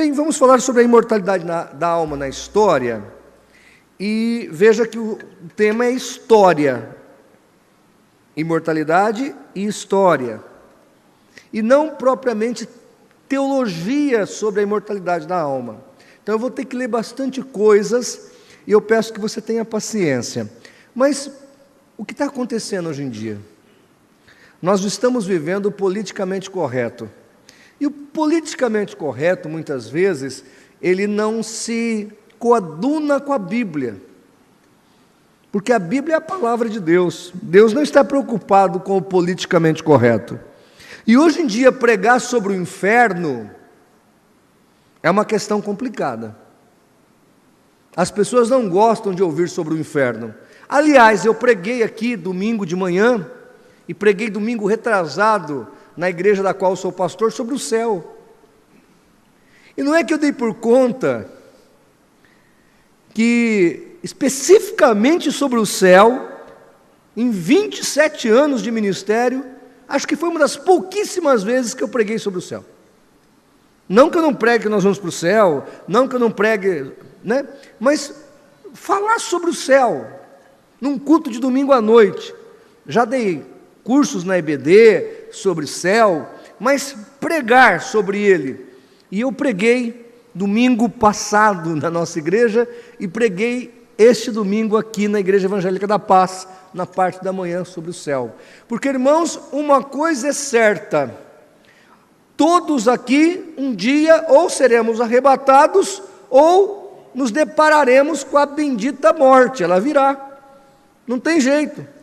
bem, vamos falar sobre a imortalidade da alma na história. E veja que o tema é história. Imortalidade e história. E não propriamente teologia sobre a imortalidade da alma. Então eu vou ter que ler bastante coisas e eu peço que você tenha paciência. Mas o que está acontecendo hoje em dia? Nós estamos vivendo o politicamente correto. E o politicamente correto, muitas vezes, ele não se coaduna com a Bíblia. Porque a Bíblia é a palavra de Deus. Deus não está preocupado com o politicamente correto. E hoje em dia, pregar sobre o inferno é uma questão complicada. As pessoas não gostam de ouvir sobre o inferno. Aliás, eu preguei aqui domingo de manhã, e preguei domingo retrasado, na igreja da qual sou pastor, sobre o céu. E não é que eu dei por conta que, especificamente sobre o céu, em 27 anos de ministério, acho que foi uma das pouquíssimas vezes que eu preguei sobre o céu. Não que eu não pregue que nós vamos para o céu, não que eu não pregue, né? Mas falar sobre o céu, num culto de domingo à noite. Já dei cursos na EBD sobre céu, mas pregar sobre ele. E eu preguei domingo passado na nossa igreja e preguei este domingo aqui na Igreja Evangélica da Paz, na parte da manhã sobre o céu. Porque, irmãos, uma coisa é certa: todos aqui um dia ou seremos arrebatados ou nos depararemos com a bendita morte. Ela virá, não tem jeito.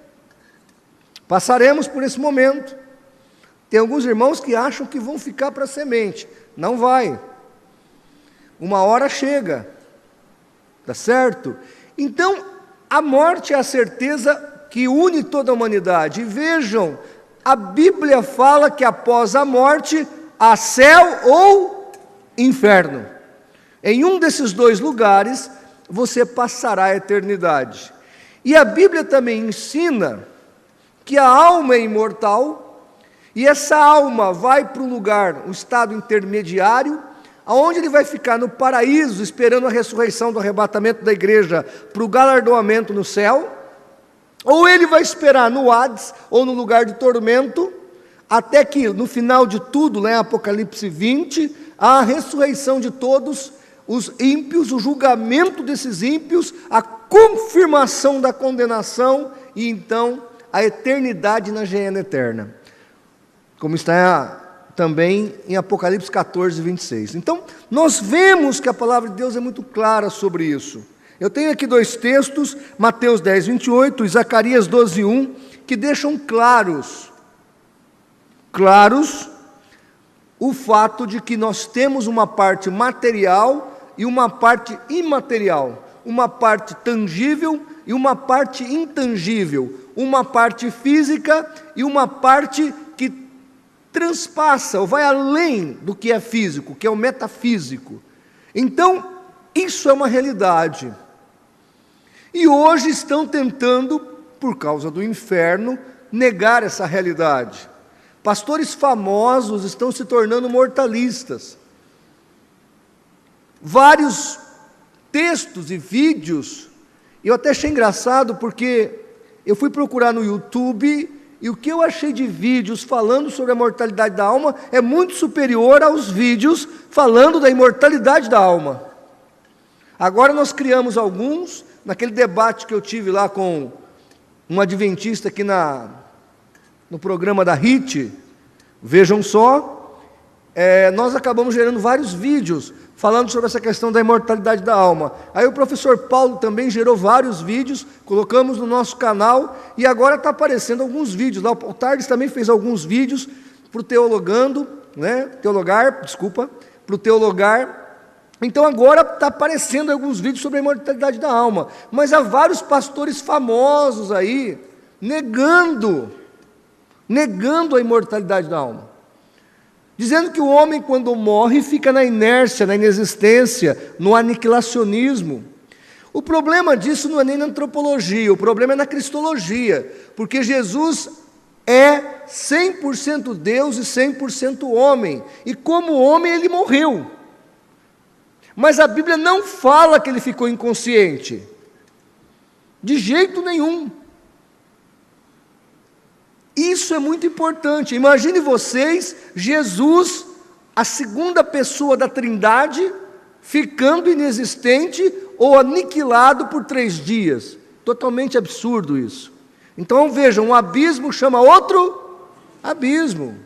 Passaremos por esse momento. Tem alguns irmãos que acham que vão ficar para a semente. Não vai. Uma hora chega. Tá certo? Então, a morte é a certeza que une toda a humanidade. E vejam, a Bíblia fala que após a morte há céu ou inferno. Em um desses dois lugares, você passará a eternidade. E a Bíblia também ensina que a alma é imortal, e essa alma vai para um lugar, um estado intermediário, aonde ele vai ficar no paraíso, esperando a ressurreição do arrebatamento da igreja, para o galardoamento no céu, ou ele vai esperar no Hades, ou no lugar de tormento, até que no final de tudo, lá em Apocalipse 20, a ressurreição de todos os ímpios, o julgamento desses ímpios, a confirmação da condenação, e então a eternidade na geena eterna, como está também em Apocalipse 14, 26. Então, nós vemos que a palavra de Deus é muito clara sobre isso. Eu tenho aqui dois textos, Mateus 10, 28 e Zacarias 12, 1, que deixam claros o fato de que nós temos uma parte material e uma parte imaterial, uma parte tangível e uma parte intangível, uma parte física e uma parte que transpassa ou vai além do que é físico, que é o metafísico. Então, isso é uma realidade. E hoje estão tentando, por causa do inferno, negar essa realidade. Pastores famosos estão se tornando mortalistas. Vários textos e vídeos, eu até achei engraçado porque eu fui procurar no YouTube e o que eu achei de vídeos falando sobre a mortalidade da alma é muito superior aos vídeos falando da imortalidade da alma. Agora nós criamos alguns, naquele debate que eu tive lá com um adventista aqui no programa da HIT, vejam só, nós acabamos gerando vários vídeos falando sobre essa questão da imortalidade da alma. Aí o professor Paulo também gerou vários vídeos, colocamos no nosso canal, e agora está aparecendo alguns vídeos lá. O Tardes também fez alguns vídeos para o Teologar. Então agora está aparecendo alguns vídeos sobre a imortalidade da alma. Mas há vários pastores famosos aí, negando a imortalidade da alma. Dizendo que o homem, quando morre, fica na inércia, na inexistência, no aniquilacionismo. O problema disso não é nem na antropologia, o problema é na cristologia, porque Jesus é 100% Deus e 100% homem, e como homem ele morreu. Mas a Bíblia não fala que ele ficou inconsciente, de jeito nenhum. Isso é muito importante. Imagine vocês, Jesus, a segunda pessoa da Trindade, ficando inexistente ou aniquilado por 3 dias. Totalmente absurdo isso. Então vejam, um abismo chama outro abismo.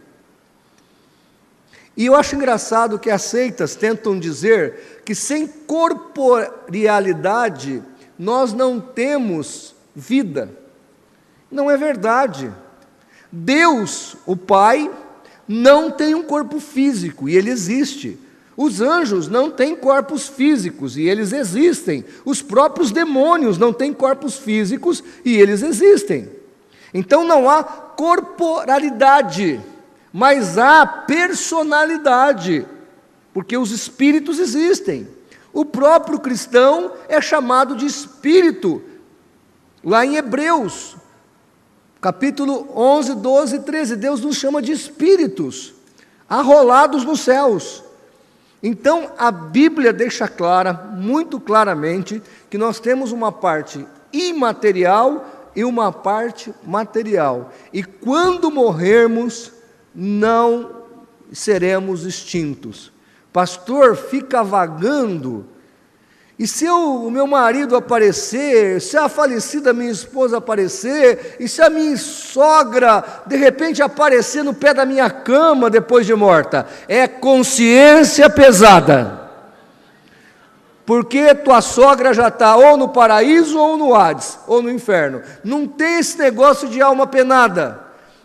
E eu acho engraçado que as seitas tentam dizer que sem corporealidade nós não temos vida. Não é verdade. Deus, o Pai, não tem um corpo físico e ele existe. Os anjos não têm corpos físicos e eles existem. Os próprios demônios não têm corpos físicos e eles existem. Então não há corporalidade, mas há personalidade, porque os espíritos existem. O próprio cristão é chamado de espírito, lá em Hebreus, capítulo 11, 12 e 13, Deus nos chama de espíritos, arrolados nos céus. Então, a Bíblia deixa clara, muito claramente, que nós temos uma parte imaterial e uma parte material. E quando morrermos, não seremos extintos. Pastor, fica vagando. E se o meu marido aparecer, se a falecida minha esposa aparecer, e se a minha sogra de repente aparecer no pé da minha cama depois de morta, é consciência pesada. Porque tua sogra já está ou no paraíso ou no Hades, ou no inferno. Não tem esse negócio de alma penada.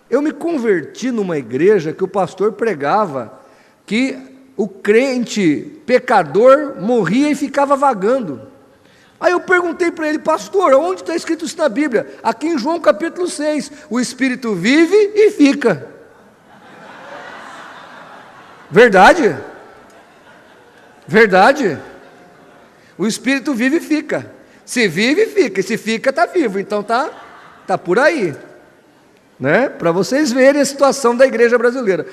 Eu me converti numa igreja que o pastor pregava que o crente pecador morria e ficava vagando. Aí eu perguntei para ele: pastor, onde está escrito isso na Bíblia? Aqui em João capítulo 6, o Espírito vive e fica. Verdade? Verdade? O Espírito vive e fica. Se vive, fica, e se fica, está vivo. Então tá por aí, né? Para vocês verem a situação da igreja brasileira,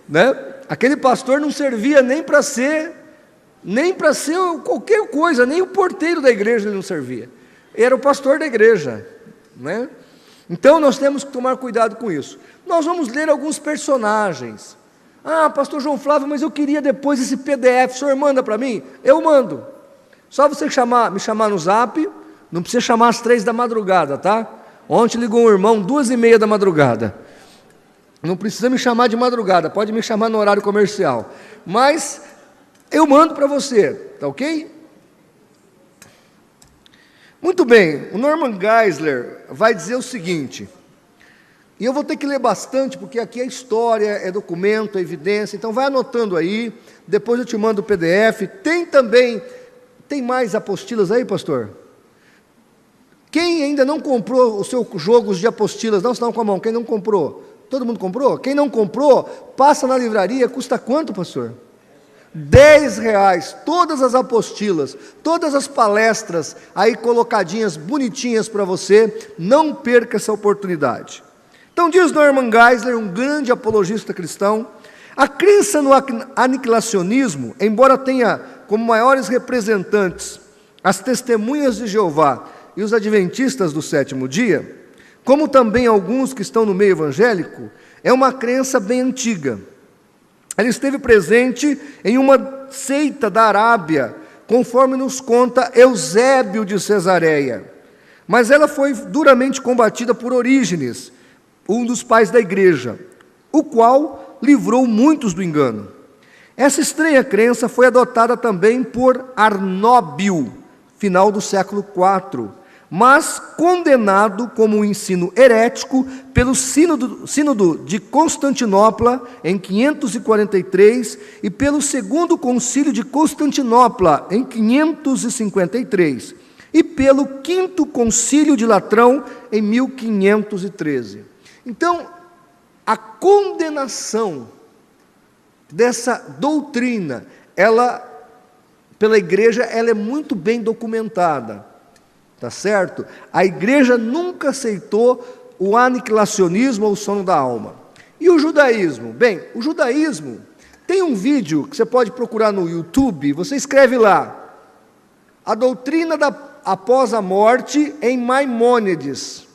né? Aquele pastor não servia nem para ser qualquer coisa, nem o porteiro da igreja ele não servia. Era o pastor da igreja, né? Então nós temos que tomar cuidado com isso. Nós vamos ler alguns personagens. Ah, pastor João Flávio, mas eu queria depois esse PDF, o senhor manda para mim? Eu mando. Só você me chamar no zap, não precisa chamar às 3 da madrugada, tá? Ontem ligou um irmão, 2h30 da madrugada. Não precisa me chamar de madrugada, pode me chamar no horário comercial. Mas eu mando para você, tá ok? Muito bem, o Norman Geisler vai dizer o seguinte, e eu vou ter que ler bastante, porque aqui é história, é documento, é evidência, então vai anotando aí, depois eu te mando o PDF. Tem mais apostilas aí, pastor? Quem ainda não comprou os seus jogos de apostilas, não estão com a mão, quem não comprou? Todo mundo comprou? Quem não comprou, passa na livraria, custa quanto, pastor? R$10, todas as apostilas, todas as palestras aí colocadinhas, bonitinhas para você, não perca essa oportunidade. Então diz Norman Geisler, um grande apologista cristão, a crença no aniquilacionismo, embora tenha como maiores representantes as testemunhas de Jeová e os adventistas do 7º dia, como também alguns que estão no meio evangélico, é uma crença bem antiga. Ela esteve presente em uma seita da Arábia, conforme nos conta Eusébio de Cesareia. Mas ela foi duramente combatida por Orígenes, um dos pais da igreja, o qual livrou muitos do engano. Essa estranha crença foi adotada também por Arnóbio, final do século IV, mas condenado como um ensino herético pelo Sínodo de Constantinopla, em 543, e pelo Segundo Concílio de Constantinopla, em 553, e pelo Quinto Concílio de Latrão, em 1513. Então, a condenação dessa doutrina, pela igreja, ela é muito bem documentada. Tá certo? A igreja nunca aceitou o aniquilacionismo ou o sono da alma. E o judaísmo? Bem, o judaísmo Tem um vídeo que você pode procurar no YouTube, você escreve lá, a doutrina após a morte em Maimônides.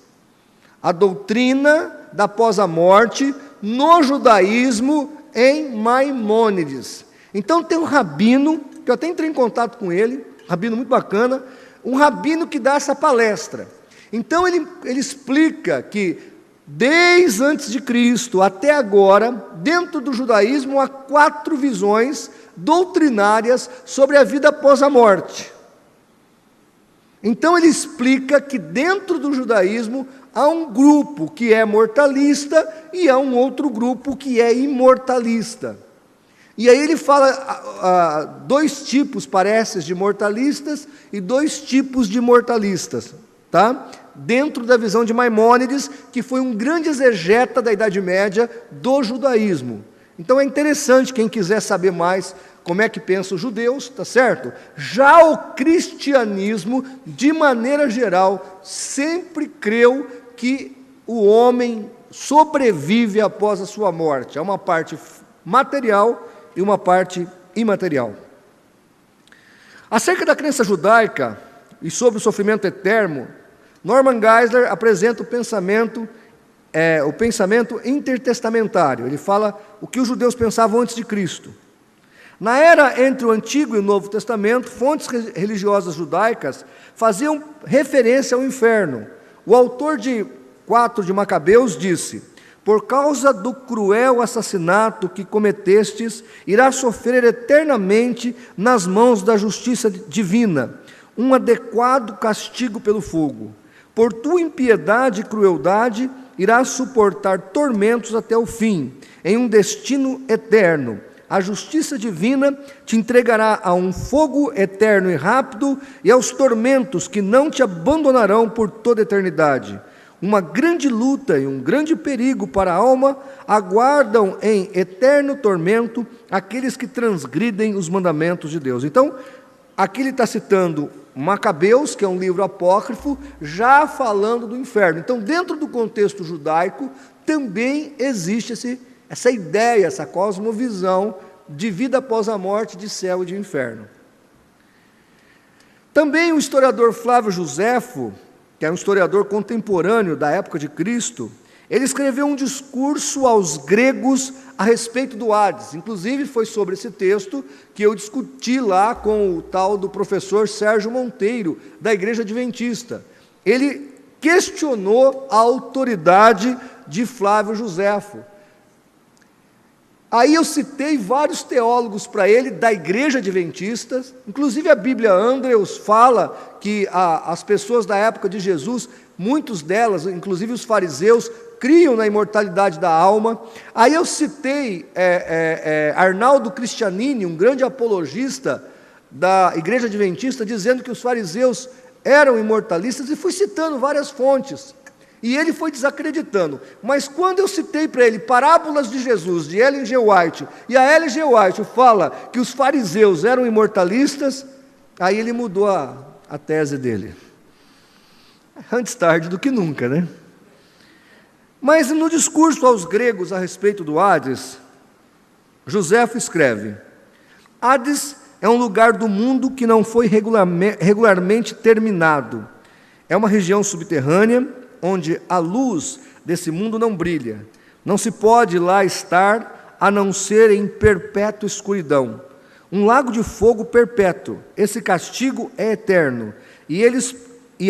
A doutrina da após a morte no judaísmo em Maimônides. Então tem um rabino, que eu até entrei em contato com ele, rabino muito bacana, um rabino que dá essa palestra. Então ele explica que desde antes de Cristo até agora, dentro do judaísmo há 4 visões doutrinárias sobre a vida após a morte. Então ele explica que dentro do judaísmo há um grupo que é mortalista e há um outro grupo que é imortalista. E aí ele fala 2 tipos, parece, de mortalistas e 2 tipos de mortalistas, tá? Dentro da visão de Maimônides, que foi um grande exegeta da Idade Média do judaísmo. Então é interessante, quem quiser saber mais como é que pensam os judeus, tá certo? Já o cristianismo, de maneira geral, sempre creu que o homem sobrevive após a sua morte. Há uma parte material e uma parte imaterial. Acerca da crença judaica e sobre o sofrimento eterno, Norman Geisler apresenta o pensamento intertestamentário. Ele fala o que os judeus pensavam antes de Cristo. Na era entre o Antigo e o Novo Testamento, fontes religiosas judaicas faziam referência ao inferno. O autor de 4 de Macabeus disse: por causa do cruel assassinato que cometestes, irá sofrer eternamente nas mãos da justiça divina, um adequado castigo pelo fogo. Por tua impiedade e crueldade, irá suportar tormentos até o fim, em um destino eterno. A justiça divina te entregará a um fogo eterno e rápido e aos tormentos que não te abandonarão por toda a eternidade. Uma grande luta e um grande perigo para a alma aguardam em eterno tormento aqueles que transgridem os mandamentos de Deus. Então, aqui ele está citando Macabeus, que é um livro apócrifo, já falando do inferno. Então, dentro do contexto judaico, também existe essa ideia, essa cosmovisão de vida após a morte, de céu e de inferno. Também o historiador Flávio Joséfo, que é um historiador contemporâneo da época de Cristo, ele escreveu um discurso aos gregos a respeito do Hades. Inclusive foi sobre esse texto que eu discuti lá com o tal do professor Sérgio Monteiro, da Igreja Adventista. Ele questionou a autoridade de Flávio Joséfo. Aí eu citei vários teólogos para ele da Igreja Adventista, inclusive a Bíblia Andrews fala que as pessoas da época de Jesus, muitos delas, inclusive os fariseus, criam na imortalidade da alma. Aí eu citei Arnaldo Cristianini, um grande apologista da Igreja Adventista, dizendo que os fariseus eram imortalistas, e fui citando várias fontes. E ele foi desacreditando. Mas quando eu citei para ele Parábolas de Jesus, de Ellen G. White, e a Ellen G. White fala que os fariseus eram imortalistas, aí ele mudou a tese dele. Antes tarde do que nunca, né? Mas no discurso aos gregos a respeito do Hades, Joséfo escreve: Hades é um lugar do mundo que não foi regularmente terminado. É uma região subterrânea, onde a luz desse mundo não brilha. Não se pode lá estar, a não ser em perpétua escuridão. Um lago de fogo perpétuo. Esse castigo é eterno. E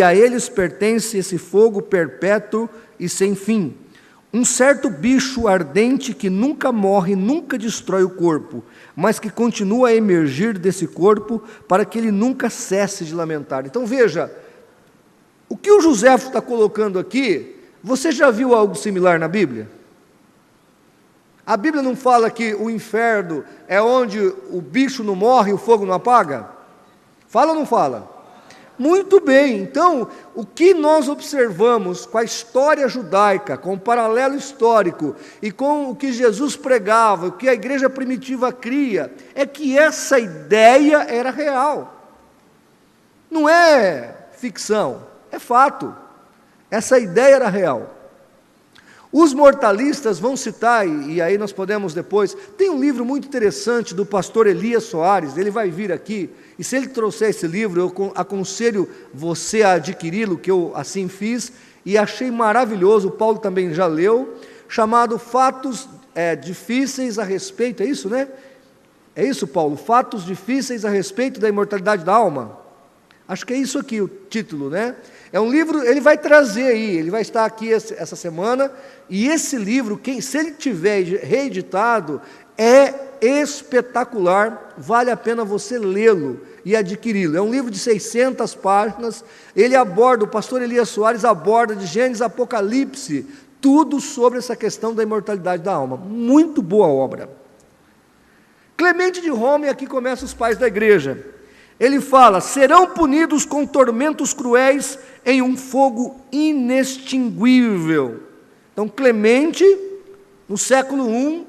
a eles pertence esse fogo perpétuo e sem fim. Um certo bicho ardente que nunca morre, nunca destrói o corpo, mas que continua a emergir desse corpo para que ele nunca cesse de lamentar. Então veja, o que o Joséfo está colocando aqui, você já viu algo similar na Bíblia? A Bíblia não fala que o inferno é onde o bicho não morre e o fogo não apaga? Fala ou não fala? Muito bem, então, o que nós observamos com a história judaica, com o paralelo histórico e com o que Jesus pregava, o que a igreja primitiva cria, é que essa ideia era real. Não é ficção. É fato, essa ideia era real. Os mortalistas vão citar, e aí nós podemos depois, tem um livro muito interessante do pastor Elias Soares, ele vai vir aqui, e se ele trouxer esse livro, eu aconselho você a adquiri-lo, que eu assim fiz, e achei maravilhoso, o Paulo também já leu, chamado Fatos Difíceis a Respeito, é isso, né? É isso, Paulo? Fatos Difíceis a Respeito da Imortalidade da Alma? Acho que é isso aqui o título, né? É um livro, ele vai trazer aí, ele vai estar aqui essa semana, e esse livro, se ele tiver reeditado, é espetacular, vale a pena você lê-lo e adquiri-lo. É um livro de 600 páginas, ele aborda, o pastor Elias Soares aborda de Gênesis a Apocalipse, tudo sobre essa questão da imortalidade da alma. Muito boa obra. Clemente de Roma, e aqui começa os pais da igreja. Ele fala, serão punidos com tormentos cruéis em um fogo inextinguível. Então Clemente, no século I,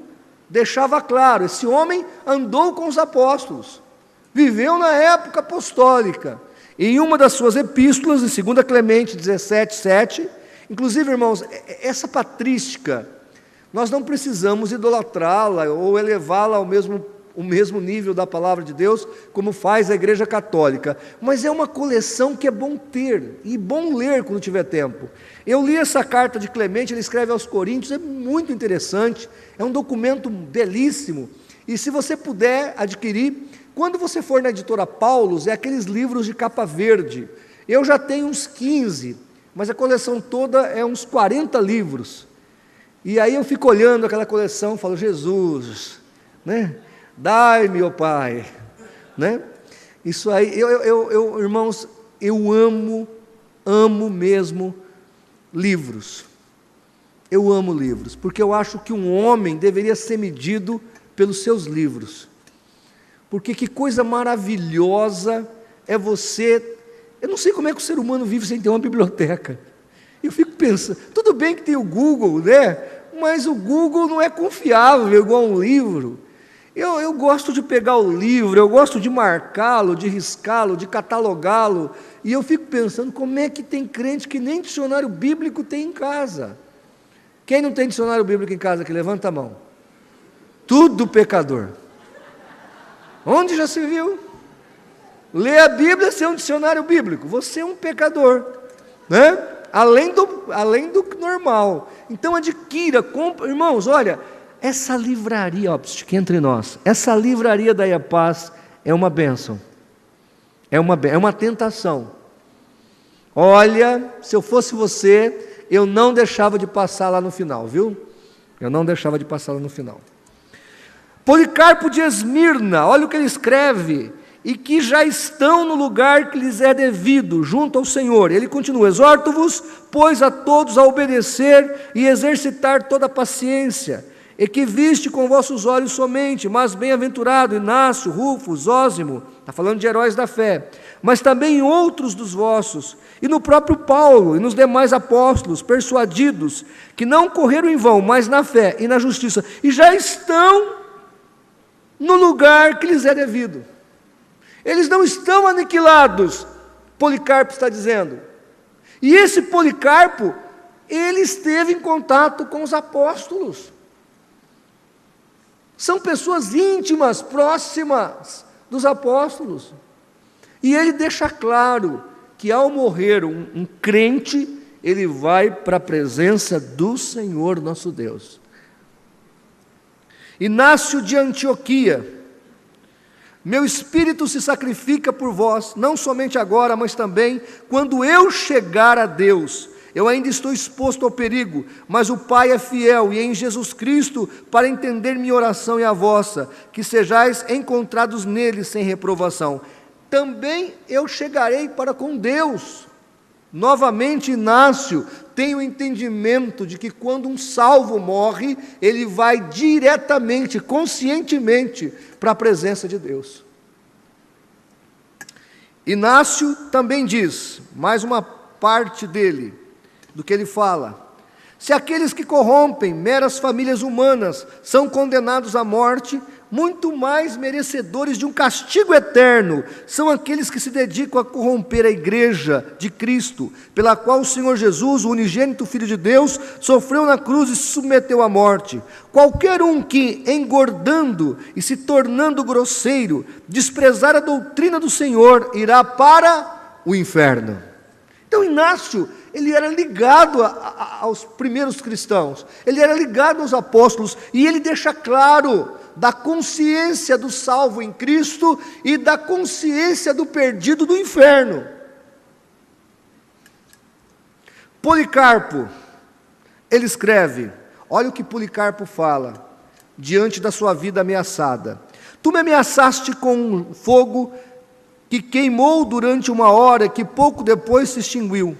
deixava claro, esse homem andou com os apóstolos, viveu na época apostólica, e em uma das suas epístolas, em 2 Clemente 17:7, inclusive, irmãos, essa patrística, nós não precisamos idolatrá-la ou elevá-la ao mesmo nível da palavra de Deus, como faz a Igreja Católica, mas é uma coleção que é bom ter, e bom ler quando tiver tempo. Eu li essa carta de Clemente, ele escreve aos Coríntios, é muito interessante, é um documento belíssimo, e se você puder adquirir, quando você for na editora Paulus, é aqueles livros de capa verde, eu já tenho uns 15, mas a coleção toda é uns 40 livros, e aí eu fico olhando aquela coleção, falo, Jesus, né? Dai-me, ó Pai, né? Isso aí, irmãos, eu amo mesmo livros. Eu amo livros, porque eu acho que um homem deveria ser medido pelos seus livros. Porque que coisa maravilhosa é você. Eu não sei como é que o ser humano vive sem ter uma biblioteca. Eu fico pensando, tudo bem que tem o Google, né? Mas o Google não é confiável igual um livro. Eu gosto de pegar o livro, eu gosto de marcá-lo, de riscá-lo, de catalogá-lo, e eu fico pensando como é que tem crente que nem dicionário bíblico tem em casa. Quem não tem dicionário bíblico em casa, que levanta a mão? Tudo pecador. Onde já se viu? Ler a Bíblia sem um dicionário bíblico, você é um pecador, né? Além do normal. Então adquira, compra, irmãos, olha, essa livraria, que entre nós, essa livraria da IAPAS é uma bênção, é uma tentação. Olha, se eu fosse você, eu não deixava de passar lá no final, viu? Eu não deixava de passar lá no final. Policarpo de Esmirna, olha o que ele escreve, e que já estão no lugar que lhes é devido, junto ao Senhor. Ele continua, exorto-vos, pois, a todos a obedecer e exercitar toda a paciência, e que viste com vossos olhos somente, mas bem-aventurado Inácio, Rufo, Zósimo, está falando de heróis da fé, mas também outros dos vossos, e no próprio Paulo, e nos demais apóstolos, persuadidos, que não correram em vão, mas na fé e na justiça, e já estão no lugar que lhes é devido. Eles não estão aniquilados, Policarpo está dizendo. E esse Policarpo, ele esteve em contato com os apóstolos. São pessoas íntimas, próximas dos apóstolos. E ele deixa claro que ao morrer um crente, ele vai para a presença do Senhor nosso Deus. Inácio de Antioquia, meu espírito se sacrifica por vós, não somente agora, mas também quando eu chegar a Deus. Eu ainda estou exposto ao perigo, mas o Pai é fiel, e em Jesus Cristo, para entender minha oração e a vossa, que sejais encontrados nele sem reprovação. Também eu chegarei para com Deus. Novamente, Inácio tem o entendimento de que quando um salvo morre, ele vai diretamente, conscientemente, para a presença de Deus. Inácio também diz, mais uma parte dele, do que ele fala, se aqueles que corrompem meras famílias humanas são condenados à morte, muito mais merecedores de um castigo eterno são aqueles que se dedicam a corromper a igreja de Cristo, pela qual o Senhor Jesus, o unigênito Filho de Deus, sofreu na cruz e se submeteu à morte. Qualquer um que, engordando e se tornando grosseiro, desprezar a doutrina do Senhor, irá para o inferno. Então Inácio, ele era ligado aos primeiros cristãos, ele era ligado aos apóstolos, e ele deixa claro da consciência do salvo em Cristo e da consciência do perdido do inferno. Policarpo, ele escreve, olha o que Policarpo fala, diante da sua vida ameaçada: tu me ameaçaste com um fogo que queimou durante 1 hora, que pouco depois se extinguiu.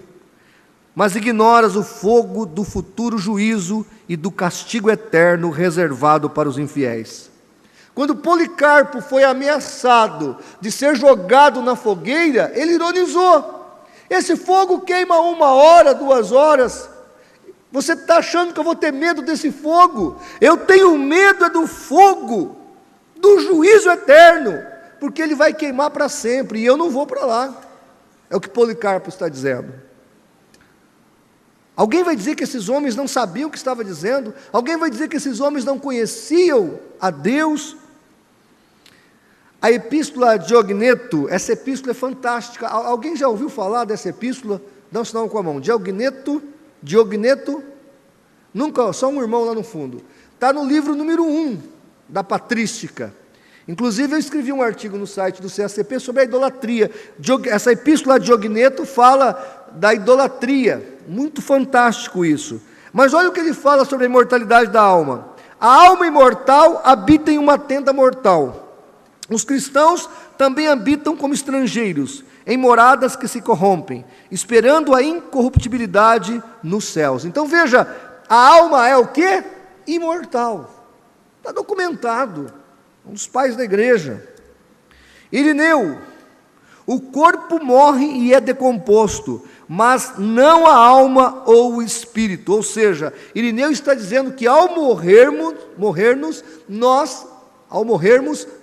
Mas ignoras o fogo do futuro juízo e do castigo eterno reservado para os infiéis. Quando Policarpo foi ameaçado de ser jogado na fogueira, ele ironizou: esse fogo queima 1 hora, 2 horas, você está achando que eu vou ter medo desse fogo? Eu tenho medo do fogo, do juízo eterno, porque ele vai queimar para sempre, e eu não vou para lá. É o que Policarpo está dizendo. Alguém vai dizer que esses homens não sabiam o que estava dizendo? Alguém vai dizer que esses homens não conheciam a Deus? A epístola de Diogneto, essa epístola é fantástica. Alguém já ouviu falar dessa epístola? Dá um sinal com a mão. Diogneto, nunca, só um irmão lá no fundo. Está no livro número 1 da Patrística. Inclusive eu escrevi um artigo no site do CACP sobre a idolatria. Essa epístola de Diogneto fala da idolatria. Muito fantástico isso. Mas olha o que ele fala sobre a imortalidade da alma. A alma imortal habita em uma tenda mortal. Os cristãos também habitam como estrangeiros, em moradas que se corrompem, esperando a incorruptibilidade nos céus. Então veja, a alma é o quê? Imortal. Está documentado. Um dos pais da igreja. Irineu: o corpo morre e é decomposto, mas não a alma ou o espírito. Ou seja, Irineu está dizendo que ao morrermos,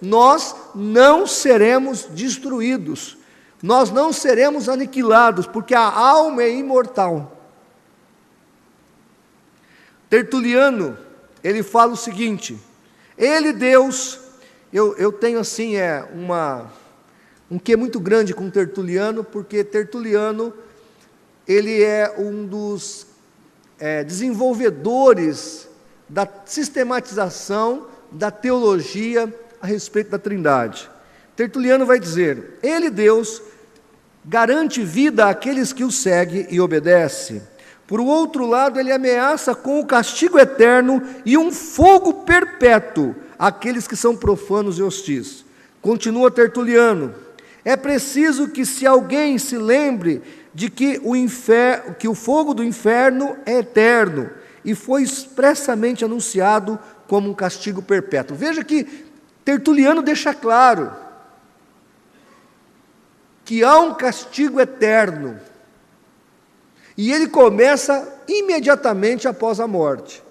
nós não seremos destruídos, nós não seremos aniquilados, porque a alma é imortal. Tertuliano, ele fala o seguinte: ele, Deus, eu tenho assim, um quê muito grande com Tertuliano, porque Tertuliano, ele é um dos desenvolvedores da sistematização da teologia a respeito da Trindade. Tertuliano vai dizer: ele, Deus, garante vida àqueles que o seguem e obedecem. Por outro lado, ele ameaça com o castigo eterno e um fogo perpétuo àqueles que são profanos e hostis. Continua Tertuliano: é preciso que se alguém se lembre de que o fogo do inferno é eterno e foi expressamente anunciado como um castigo perpétuo. Veja que Tertuliano deixa claro que há um castigo eterno, e ele começa imediatamente após a morte.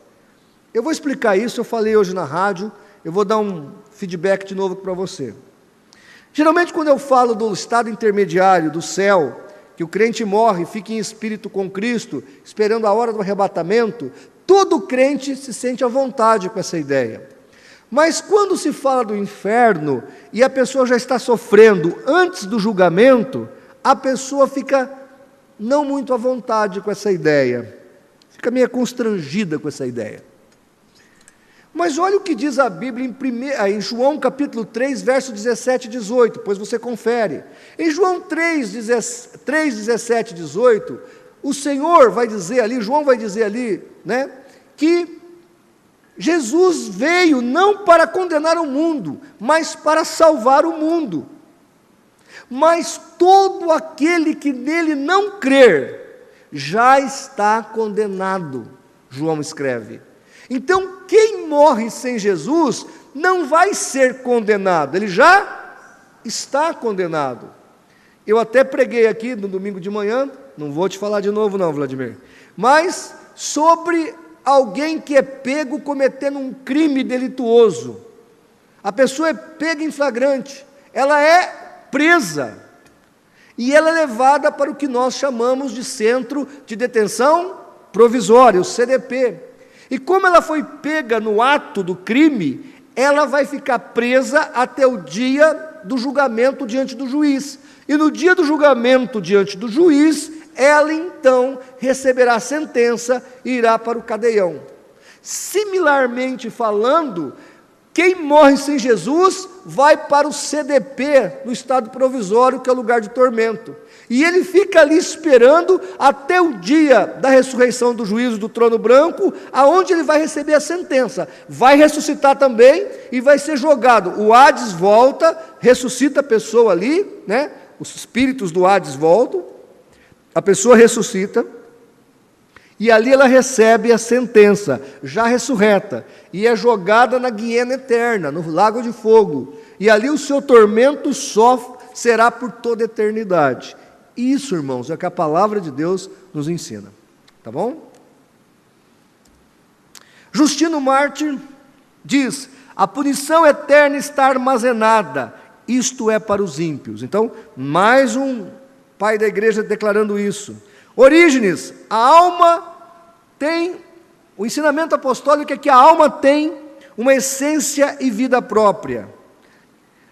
Eu vou explicar isso, eu falei hoje na rádio, eu vou dar um feedback de novo para você. Geralmente quando eu falo do estado intermediário, do céu, que o crente morre e fica em espírito com Cristo, esperando a hora do arrebatamento, todo crente se sente à vontade com essa ideia. Mas quando se fala do inferno, e a pessoa já está sofrendo antes do julgamento, a pessoa fica não muito à vontade com essa ideia, fica meio constrangida com essa ideia. Mas olha o que diz a Bíblia em João capítulo 3, verso 17 e 18, depois você confere. Em João 3, 17 e 18, o Senhor vai dizer ali, João vai dizer ali, que Jesus veio não para condenar o mundo, mas para salvar o mundo. Mas todo aquele que nele não crer, já está condenado, João escreve. Então, quem morre sem Jesus, não vai ser condenado, ele já está condenado. Eu até preguei aqui no domingo de manhã, não vou te falar de novo não, Vladimir, mas sobre alguém que é pego cometendo um crime delituoso. A pessoa é pega em flagrante, ela é presa, e ela é levada para o que nós chamamos de Centro de Detenção Provisória, o CDP. E como ela foi pega no ato do crime, ela vai ficar presa até o dia do julgamento diante do juiz. E no dia do julgamento diante do juiz, ela então receberá a sentença e irá para o cadeião. Similarmente falando, quem morre sem Jesus vai para o CDP, no estado provisório, que é o lugar de tormento. E ele fica ali esperando até o dia da ressurreição do juízo do trono branco, aonde ele vai receber a sentença. Vai ressuscitar também e vai ser jogado. O Hades volta, ressuscita a pessoa ali, né? Os espíritos do Hades voltam, a pessoa ressuscita, e ali ela recebe a sentença, já ressurreta, e é jogada na guiena eterna, no lago de fogo. E ali o seu tormento só será por toda a eternidade. Isso, irmãos, é o que a palavra de Deus nos ensina. Tá bom? Justino Mártir diz: a punição eterna está armazenada, isto é para os ímpios. Então, mais um pai da igreja declarando isso. Orígenes, a alma tem, o ensinamento apostólico é que a alma tem uma essência e vida própria.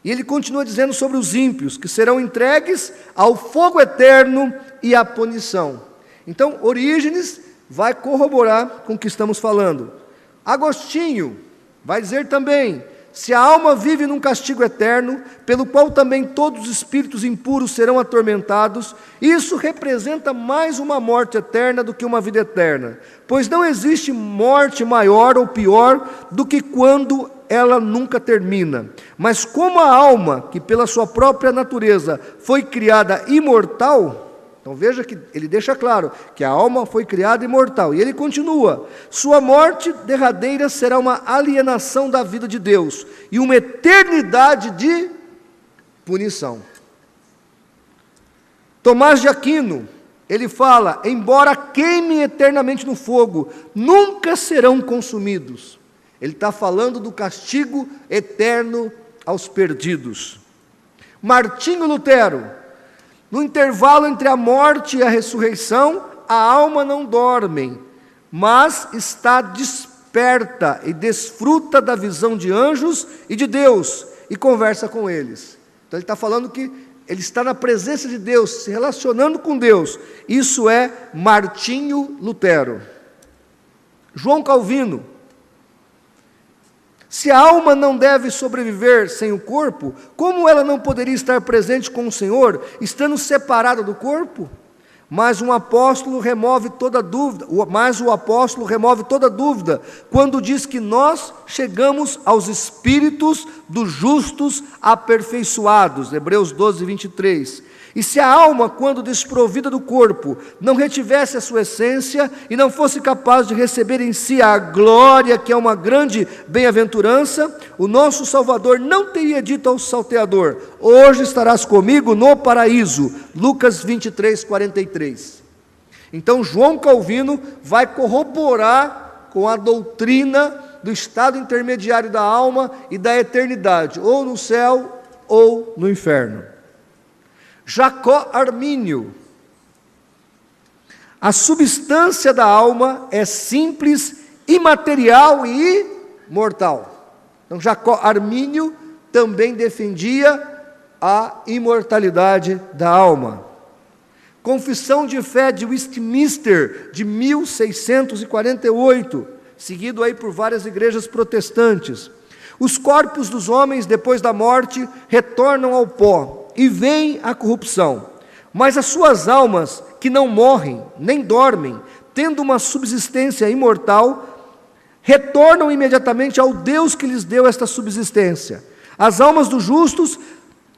E ele continua dizendo sobre os ímpios, que serão entregues ao fogo eterno e à punição. Então, Orígenes vai corroborar com o que estamos falando. Agostinho vai dizer também: se a alma vive num castigo eterno, pelo qual também todos os espíritos impuros serão atormentados, isso representa mais uma morte eterna do que uma vida eterna, pois não existe morte maior ou pior do que quando ela nunca termina. Mas como a alma, que pela sua própria natureza foi criada imortal, então veja que ele deixa claro que a alma foi criada imortal, e ele continua: sua morte derradeira será uma alienação da vida de Deus, e uma eternidade de punição. Tomás de Aquino, ele fala: embora queimem eternamente no fogo, nunca serão consumidos. Ele está falando do castigo eterno aos perdidos. Martinho Lutero: no intervalo entre a morte e a ressurreição, a alma não dorme, mas está desperta e desfruta da visão de anjos e de Deus, e conversa com eles. Então ele está falando que ele está na presença de Deus, se relacionando com Deus. Isso é Martinho Lutero. João Calvino: se a alma não deve sobreviver sem o corpo, como ela não poderia estar presente com o Senhor, estando separada do corpo? Mas o apóstolo remove toda dúvida, quando diz que nós chegamos aos espíritos dos justos aperfeiçoados, Hebreus 12, 23. E se a alma, quando desprovida do corpo, não retivesse a sua essência e não fosse capaz de receber em si a glória, que é uma grande bem-aventurança, o nosso Salvador não teria dito ao salteador: hoje estarás comigo no paraíso, Lucas 23, 43. Então João Calvino vai corroborar com a doutrina do estado intermediário da alma e da eternidade, ou no céu ou no inferno. Jacó Armínio: a substância da alma é simples, imaterial e mortal. Então Jacó Armínio também defendia a imortalidade da alma. Confissão de Fé de Westminster, de 1648, seguido aí por várias igrejas protestantes. Os corpos dos homens, depois da morte, retornam ao pó e vem a corrupção, mas as suas almas, que não morrem nem dormem, tendo uma subsistência imortal, retornam imediatamente ao Deus que lhes deu esta subsistência. As almas dos justos,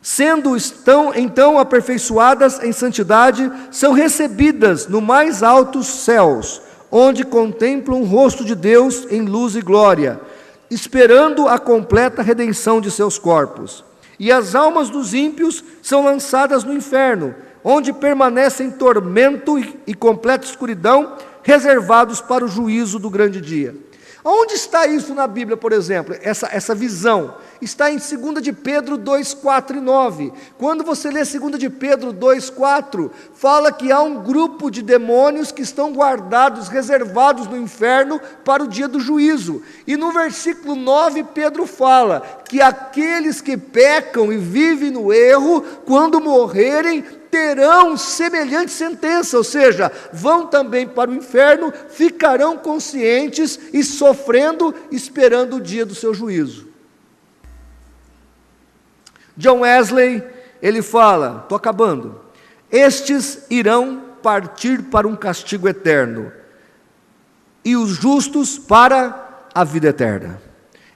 estão então aperfeiçoadas em santidade, são recebidas no mais altos céus, onde contemplam o rosto de Deus em luz e glória, esperando a completa redenção de seus corpos. E as almas dos ímpios são lançadas no inferno, onde permanecem em tormento e completa escuridão, reservados para o juízo do grande dia. Onde está isso na Bíblia, por exemplo? Essa visão está em 2 de Pedro 2, 4 e 9. Quando você lê 2 de Pedro 2, 4, fala que há um grupo de demônios que estão guardados, reservados no inferno para o dia do juízo. E no versículo 9, Pedro fala que aqueles que pecam e vivem no erro, quando morrerem, terão semelhante sentença, ou seja, vão também para o inferno, ficarão conscientes e sofrendo, esperando o dia do seu juízo. John Wesley, ele fala, estou acabando, estes irão partir para um castigo eterno, e os justos para a vida eterna.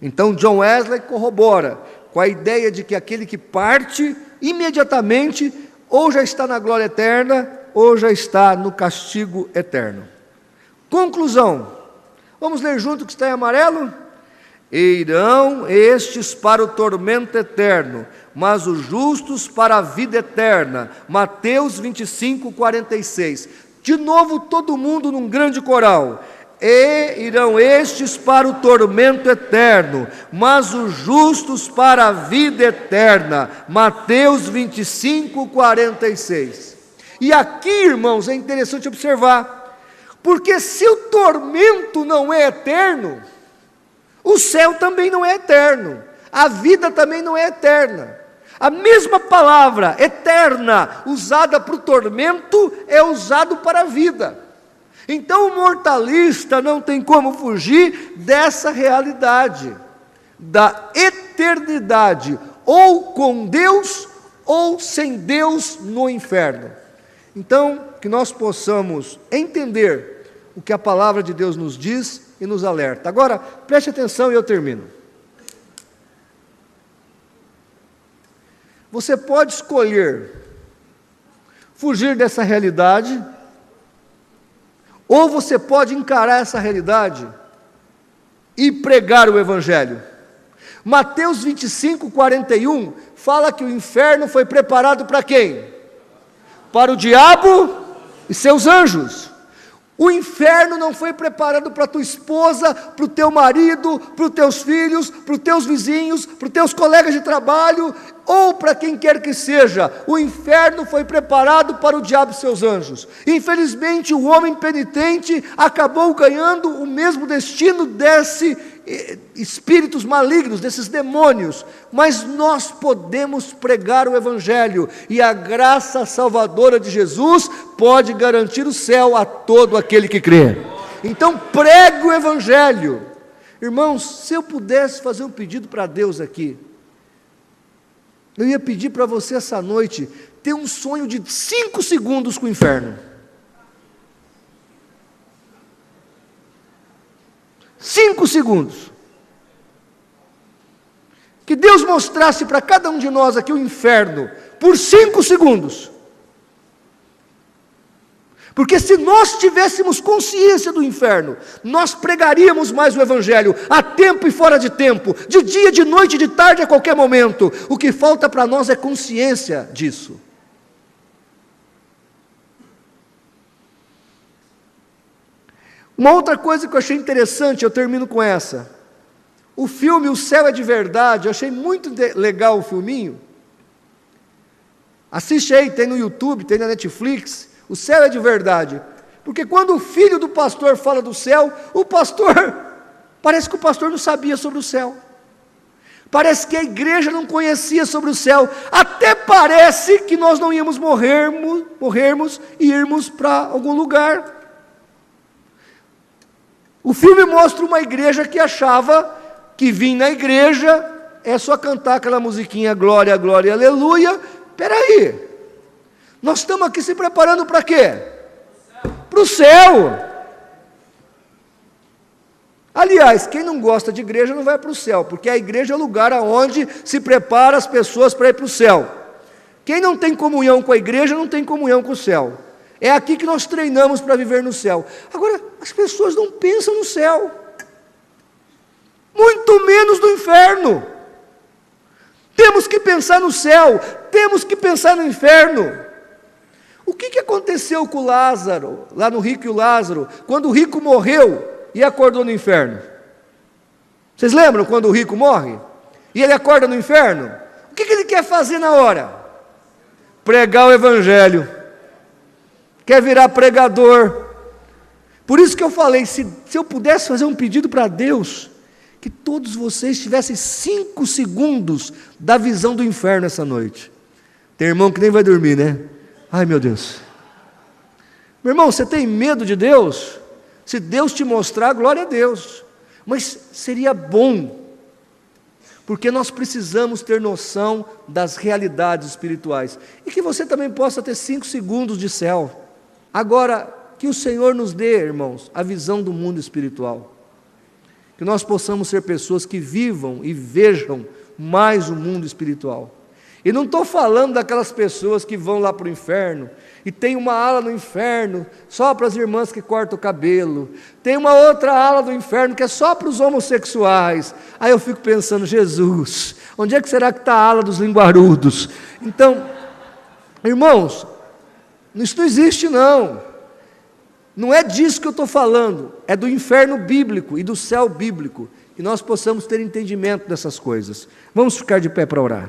Então John Wesley corrobora com a ideia de que aquele que parte imediatamente ou já está na glória eterna, ou já está no castigo eterno. Conclusão, vamos ler junto o que está em amarelo? Irão estes para o tormento eterno, mas os justos para a vida eterna. Mateus 25, 46. De novo todo mundo num grande coral. E irão estes para o tormento eterno, mas os justos para a vida eterna. Mateus 25, 46. E aqui, irmãos, é interessante observar, porque se o tormento não é eterno, o céu também não é eterno, a vida também não é eterna. A mesma palavra, eterna, usada para o tormento, é usado para a vida. Então o mortalista não tem como fugir dessa realidade, da eternidade, ou com Deus, ou sem Deus no inferno. Então, que nós possamos entender o que a palavra de Deus nos diz e nos alerta. Agora, preste atenção e eu termino. Você pode escolher fugir dessa realidade, ou você pode encarar essa realidade e pregar o Evangelho. Mateus 25, 41 fala que o inferno foi preparado para quem? Para o diabo e seus anjos. O inferno não foi preparado para a tua esposa, para o teu marido, para os teus filhos, para os teus vizinhos, para os teus colegas de trabalho, ou para quem quer que seja. O inferno foi preparado para o diabo e seus anjos. Infelizmente, o homem penitente acabou ganhando o mesmo destino desses espíritos malignos, desses demônios. Mas nós podemos pregar o Evangelho, e a graça salvadora de Jesus pode garantir o céu a todo aquele que crê. Então pregue o Evangelho. Irmãos, se eu pudesse fazer um pedido para Deus aqui, eu ia pedir para você essa noite ter um sonho de 5 segundos com o inferno. 5 segundos. Que Deus mostrasse para cada um de nós aqui o inferno por 5 segundos. Porque se nós tivéssemos consciência do inferno, nós pregaríamos mais o Evangelho, a tempo e fora de tempo, de dia, de noite, de tarde, a qualquer momento. O que falta para nós é consciência disso. Uma outra coisa que eu achei interessante, eu termino com essa. O filme O Céu é de Verdade, eu achei muito legal o filminho. Assiste aí, tem no YouTube, tem na Netflix. O céu é de verdade, porque quando o filho do pastor fala do céu, parece que o pastor não sabia sobre o céu, parece que a igreja não conhecia sobre o céu, até parece que nós não íamos morrermos e irmos para algum lugar. O filme mostra uma igreja que achava que vir na igreja é só cantar aquela musiquinha glória, glória, aleluia. Peraí, nós estamos aqui se preparando para quê? Para o céu. Aliás, quem não gosta de igreja não vai para o céu, porque a igreja é o lugar onde se prepara as pessoas para ir para o céu. Quem não tem comunhão com a igreja não tem comunhão com o céu. É aqui que nós treinamos para viver no céu. Agora, as pessoas não pensam no céu, muito menos no inferno. Temos que pensar no céu, temos que pensar no inferno. O que aconteceu com Lázaro, lá no Rico e o Lázaro, quando o rico morreu e acordou no inferno? Vocês lembram quando o rico morre? E ele acorda no inferno? O que ele quer fazer na hora? Pregar o evangelho. Quer virar pregador. Por isso que eu falei, se eu pudesse fazer um pedido para Deus, que todos vocês tivessem 5 segundos da visão do inferno essa noite. Tem irmão que nem vai dormir, né? Ai, meu Deus. Meu irmão, você tem medo de Deus? Se Deus te mostrar, glória a Deus. Mas seria bom, porque nós precisamos ter noção das realidades espirituais. E que você também possa ter 5 segundos de céu. Agora, que o Senhor nos dê, irmãos, a visão do mundo espiritual. Que nós possamos ser pessoas que vivam e vejam mais o mundo espiritual. E não estou falando daquelas pessoas que vão lá para o inferno, e tem uma ala no inferno só para as irmãs que cortam o cabelo, tem uma outra ala do inferno que é só para os homossexuais. Aí eu fico pensando, Jesus, onde é que será que está a ala dos linguarudos? Então, irmãos, isso não existe não. Não é disso que eu estou falando, é do inferno bíblico e do céu bíblico, que nós possamos ter entendimento dessas coisas. Vamos ficar de pé para orar.